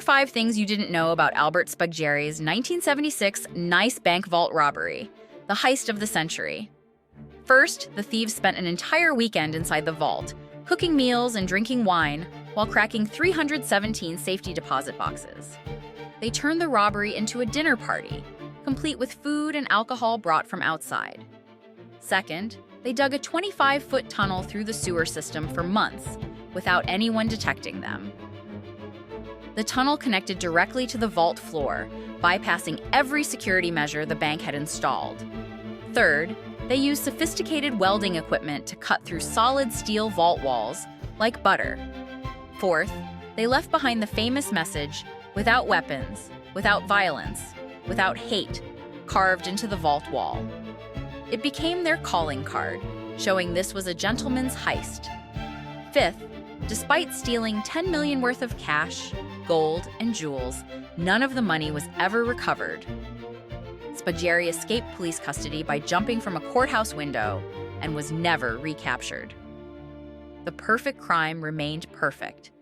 5 things you didn't know about Albert Spaghieri's 1976 Nice bank vault robbery, the heist of the century. First, the thieves spent an entire weekend inside the vault, cooking meals and drinking wine while cracking 317 safety deposit boxes. They turned the robbery into a dinner party, complete with food and alcohol brought from outside. Second, they dug a 25-foot tunnel through the sewer system for months without anyone detecting them. The tunnel connected directly to the vault floor, bypassing every security measure the bank had installed. Third, they used sophisticated welding equipment to cut through solid steel vault walls like butter. Fourth, they left behind the famous message, "Without weapons, without violence, without hate," carved into the vault wall. It became their calling card, showing this was a gentleman's heist. Fifth, despite stealing $10 million worth of cash, gold, and jewels, none of the money was ever recovered. Spaghieri escaped police custody by jumping from a courthouse window and was never recaptured. The perfect crime remained perfect,